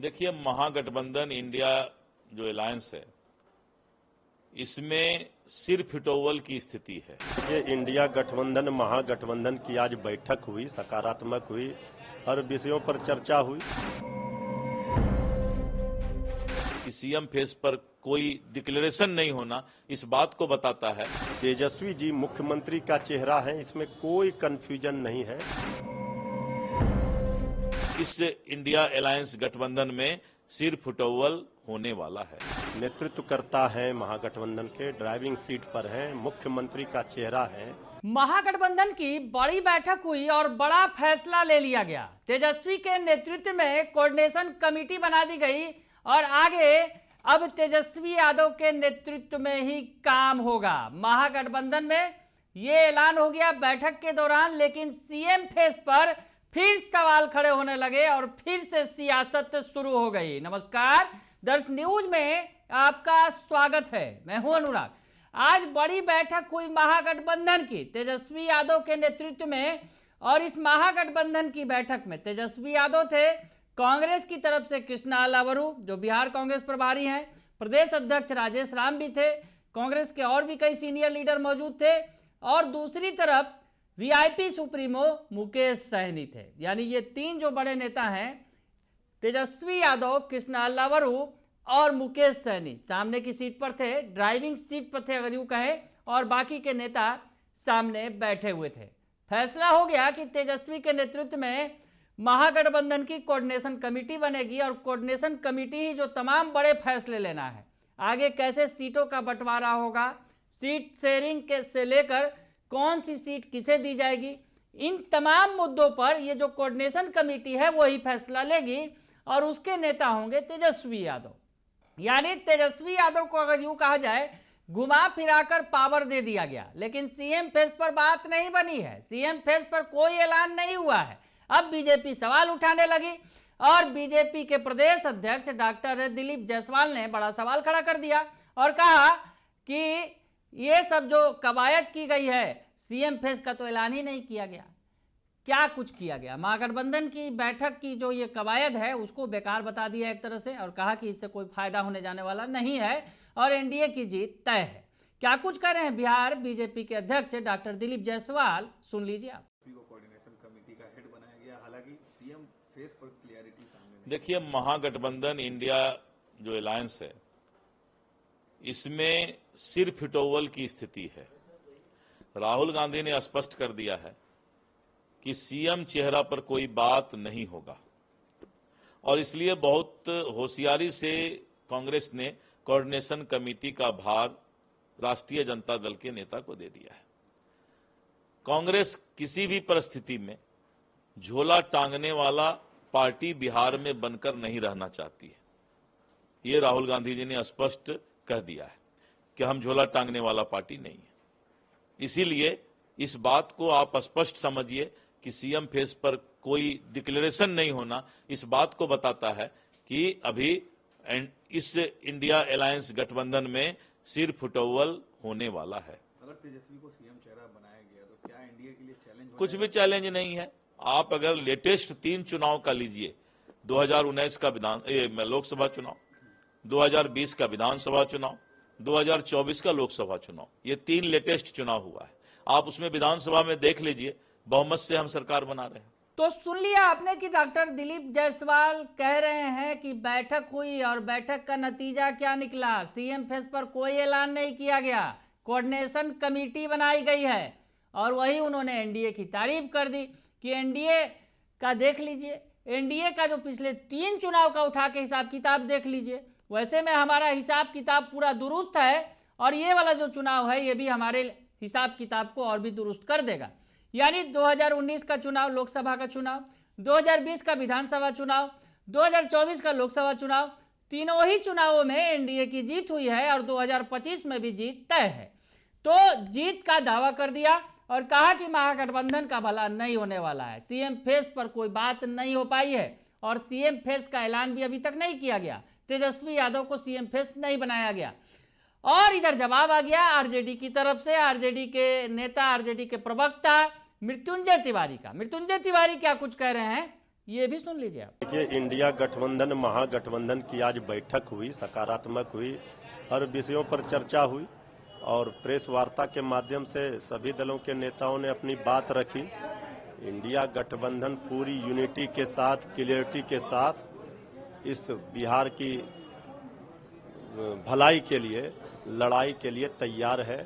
देखिए, महागठबंधन इंडिया जो अलायंस है, इसमें सिर फिटोवल की स्थिति है। ये इंडिया गठबंधन महागठबंधन की आज बैठक हुई, सकारात्मक हुई, हर विषयों पर चर्चा हुई। कि सीएम फेस पर कोई डिक्लेरेशन नहीं होना इस बात को बताता है। तेजस्वी जी मुख्यमंत्री का चेहरा है, इसमें कोई कंफ्यूजन नहीं है। इस इंडिया अलायंस गठबंधन में सिर फुटोवल होने वाला है। नेतृत्व करता है महागठबंधन के, ड्राइविंग सीट पर है, मुख्यमंत्री का चेहरा है। महागठबंधन की बड़ी बैठक हुई और बड़ा फैसला ले लिया गया। तेजस्वी के नेतृत्व में कोऑर्डिनेशन कमेटी बना दी गई और आगे अब तेजस्वी यादव के नेतृत्व में ही काम होगा। महागठबंधन में ये ऐलान हो गया बैठक के दौरान, लेकिन सीएम फेस पर फिर सवाल खड़े होने लगे और फिर से सियासत शुरू हो गई। नमस्कार, दर्श न्यूज में आपका स्वागत है। मैं हूं अनुराग। आज बड़ी बैठक हुई महागठबंधन की तेजस्वी यादव के नेतृत्व में, और इस महागठबंधन की बैठक में तेजस्वी यादव थे, कांग्रेस की तरफ से कृष्णा लावरू जो बिहार कांग्रेस प्रभारी हैं, प्रदेश अध्यक्ष राजेश राम भी थे, कांग्रेस के और भी कई सीनियर लीडर मौजूद थे, और दूसरी तरफ वीआईपी सुप्रीमो मुकेश सहनी थे। यानी ये तीन जो बड़े नेता हैं, तेजस्वी यादव, कृष्णा लावरू और मुकेश सहनी सामने की सीट पर थे, ड्राइविंग सीट पर थे अगर यूं कहें, और बाकी के नेता सामने बैठे हुए थे। फैसला हो गया कि तेजस्वी के नेतृत्व में महागठबंधन की कोऑर्डिनेशन कमेटी बनेगी और कोऑर्डिनेशन कमेटी ही जो तमाम बड़े फैसले लेना है, आगे कैसे सीटों का बंटवारा होगा, सीट शेयरिंग के से लेकर कौन सी सीट किसे दी जाएगी, इन तमाम मुद्दों पर ये जो कोऑर्डिनेशन कमेटी है वही फैसला लेगी और उसके नेता होंगे तेजस्वी यादव। यानी तेजस्वी यादव को अगर यूं कहा जाए घुमा फिराकर पावर दे दिया गया, लेकिन सीएम फेस पर बात नहीं बनी है, सीएम फेस पर कोई ऐलान नहीं हुआ है। अब बीजेपी सवाल उठाने लगी और बीजेपी के प्रदेश अध्यक्ष डॉक्टर दिलीप जायसवाल ने बड़ा सवाल खड़ा कर दिया और कहा कि ये सब जो कवायद की गई है, सीएम फेस का तो ऐलान ही नहीं किया गया। क्या कुछ किया गया? महागठबंधन की बैठक की जो ये कवायद है उसको बेकार बता दिया एक तरह से, और कहा कि इससे कोई फायदा होने जाने वाला नहीं है और एनडीए की जीत तय है। क्या कुछ कर रहे हैं बिहार बीजेपी के अध्यक्ष डॉक्टर दिलीप जायसवाल, सुन लीजिए आप। कोऑर्डिनेशन कमेटी का हेड बनाया गया, हालांकि सीएम फेस पर क्लियरिटी सामने नहीं। देखिए, महागठबंधन इंडिया जो अलायंस है, इसमें सिर फिटोवल की स्थिति है। राहुल गांधी ने स्पष्ट कर दिया है कि सीएम चेहरा पर कोई बात नहीं होगा, और इसलिए बहुत होशियारी से कांग्रेस ने कोऑर्डिनेशन कमेटी का भार राष्ट्रीय जनता दल के नेता को दे दिया है। कांग्रेस किसी भी परिस्थिति में झोला टांगने वाला पार्टी बिहार में बनकर नहीं रहना चाहती है। ये राहुल गांधी जी ने स्पष्ट कह दिया है कि हम झोला टांगने वाला पार्टी नहीं है। इसीलिए इस बात को आप स्पष्ट समझिए कि सीएम फेस पर कोई डिक्लेरेशन नहीं होना इस बात को बताता है कि अभी इस इंडिया अलायंस गठबंधन में सिर फुटोवल होने वाला है। अगर तेजस्वी को सीएम चेहरा बनाया गया तो क्या एनडीए के लिए चैलेंज? कुछ भी चैलेंज नहीं है। आप अगर लेटेस्ट 3 चुनाव का लीजिए, 2019 का लोकसभा चुनाव, 2020 का विधानसभा चुनाव, 2024 का लोकसभा चुनाव, ये 3 लेटेस्ट चुनाव हुआ है। आप उसमें विधानसभा में देख लीजिए, बहुमत से हम सरकार बना रहे हैं। तो सुन लिया आपने कि डॉक्टर दिलीप जायसवाल कह रहे हैं कि बैठक हुई और बैठक का नतीजा क्या निकला, सीएम फेस पर कोई ऐलान नहीं किया गया, कोऑर्डिनेशन कमेटी बनाई गई है, और वही उन्होंने एनडीए की तारीफ कर दी कि एनडीए का देख लीजिए, एनडीए का जो पिछले 3 चुनाव का उठा के हिसाब किताब देख लीजिए, वैसे में हमारा हिसाब किताब पूरा दुरुस्त है, और ये वाला जो चुनाव है ये भी हमारे हिसाब किताब को और भी दुरुस्त कर देगा। यानी 2019 का चुनाव, लोकसभा का चुनाव, 2020 का विधानसभा चुनाव, 2024 का लोकसभा चुनाव, तीनों ही चुनावों में एनडीए की जीत हुई है और 2025 में भी जीत तय है। तो जीत का दावा कर दिया और कहा कि महागठबंधन का भला नहीं होने वाला है, सीएम फेस पर कोई बात नहीं हो पाई है और सीएम फेस का ऐलान भी अभी तक नहीं किया गया। तेजस्वी यादव को सीएम फेस नहीं बनाया गया। और इधर जवाब आ गया आरजेडी की तरफ से, आरजेडी के नेता, आरजेडी के प्रवक्ता मृत्युंजय तिवारी का। मृत्युंजय तिवारी क्या कुछ कह रहे हैं, ये भी सुन लीजिए आप। देखिए, इंडिया गठबंधन महागठबंधन की आज बैठक हुई, सकारात्मक हुई, हर विषयों पर चर्चा हुई और प्रेस वार्ता के माध्यम से सभी दलों के नेताओं ने अपनी बात रखी। इंडिया गठबंधन पूरी यूनिटी के साथ, क्लियरिटी के साथ इस बिहार की भलाई के लिए, लड़ाई के लिए तैयार है।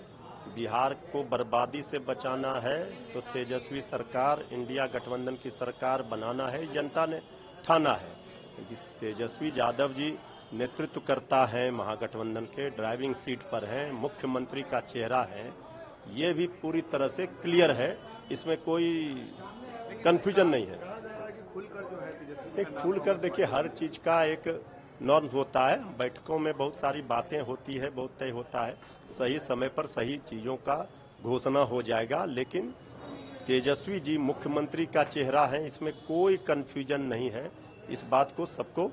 बिहार को बर्बादी से बचाना है तो तेजस्वी सरकार, इंडिया गठबंधन की सरकार बनाना है, जनता ने ठाना है। तेजस्वी यादव जी नेतृत्व करता है महागठबंधन के, ड्राइविंग सीट पर हैं, मुख्यमंत्री का चेहरा है, ये भी पूरी तरह से क्लियर है, इसमें कोई कंफ्यूजन नहीं है। एक खुलकर देखिए, हर चीज का एक नॉर्म होता है, बैठकों में बहुत सारी बातें होती है, बहुत तय होता है, सही समय पर सही चीजों का घोषणा हो जाएगा। लेकिन तेजस्वी जी मुख्यमंत्री का चेहरा है, इसमें कोई कंफ्यूजन नहीं है, इस बात को सबको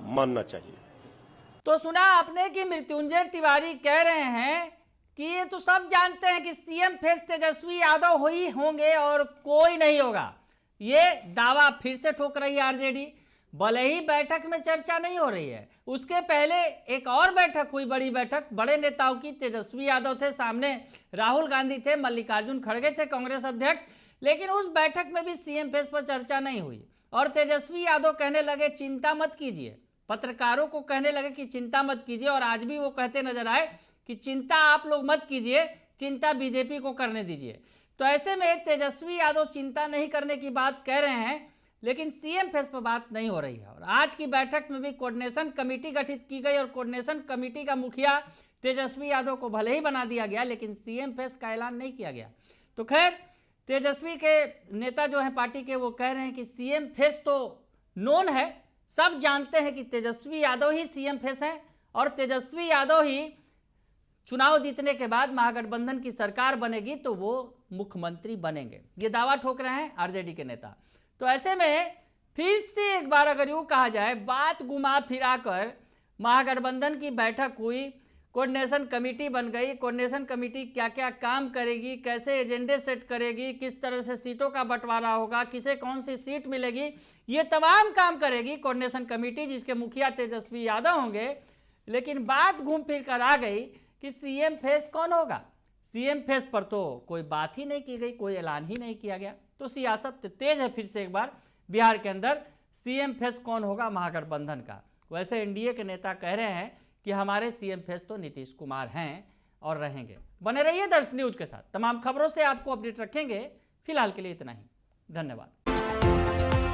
मानना चाहिए। तो सुना आपने कि मृत्युंजय तिवारी कह रहे हैं कि ये तो सब जानते हैं कि सीएम फेस तेजस्वी यादव ही होंगे और कोई नहीं होगा। ये दावा फिर से ठोक रही है आरजेडी। भले ही बैठक में चर्चा नहीं हो रही है, उसके पहले एक और बैठक हुई, बड़ी बैठक, बड़े नेताओं की। तेजस्वी यादव थे सामने, राहुल गांधी थे, मल्लिकार्जुन खड़गे थे कांग्रेस अध्यक्ष, लेकिन उस बैठक में भी सीएम फेस पर चर्चा नहीं हुई। और तेजस्वी यादव कहने लगे चिंता मत कीजिए, पत्रकारों को कहने लगे कि चिंता मत कीजिए, और आज भी वो कहते नजर आए कि चिंता आप लोग मत कीजिए, चिंता बीजेपी को करने दीजिए। तो ऐसे में तेजस्वी यादव चिंता नहीं करने की बात कह रहे हैं, लेकिन सीएम फेस पर बात नहीं हो रही है। और आज की बैठक में भी कोऑर्डिनेशन कमेटी गठित की गई और कोऑर्डिनेशन कमेटी का मुखिया तेजस्वी यादव को भले ही बना दिया गया, लेकिन सीएम फेस का ऐलान नहीं किया गया। तो खैर, तेजस्वी के नेता जो हैं पार्टी के, वो कह रहे हैं कि सीएम फेस तो नोन है, सब जानते हैं कि तेजस्वी यादव ही सीएम फेस हैं और तेजस्वी यादव ही चुनाव जीतने के बाद महागठबंधन की सरकार बनेगी तो वो मुख्यमंत्री बनेंगे। ये दावा ठोक रहे हैं आरजेडी के नेता। तो ऐसे में फिर से एक बार अगर यूँ कहा जाए, बात घुमा फिरा कर महागठबंधन की बैठक हुई, कोऑर्डिनेशन कमेटी बन गई। कोऑर्डिनेशन कमेटी क्या क्या काम करेगी, कैसे एजेंडे सेट करेगी, किस तरह से सीटों का बंटवारा होगा, किसे कौन सी सीट मिलेगी, ये तमाम काम करेगी कोऑर्डिनेशन कमेटी, जिसके मुखिया तेजस्वी यादव होंगे। लेकिन बात घूम फिर कर आ गई कि सीएम फेस कौन होगा। सीएम फेस पर तो कोई बात ही नहीं की गई, कोई ऐलान ही नहीं किया गया। तो सियासत तेज है फिर से एक बार बिहार के अंदर, सीएम फेस कौन होगा महागठबंधन का। वैसे एनडीए के नेता कह रहे हैं कि हमारे सीएम फेस तो नीतीश कुमार हैं और रहेंगे। बने रहिए दर्श न्यूज के साथ, तमाम खबरों से आपको अपडेट रखेंगे। फिलहाल के लिए इतना ही, धन्यवाद।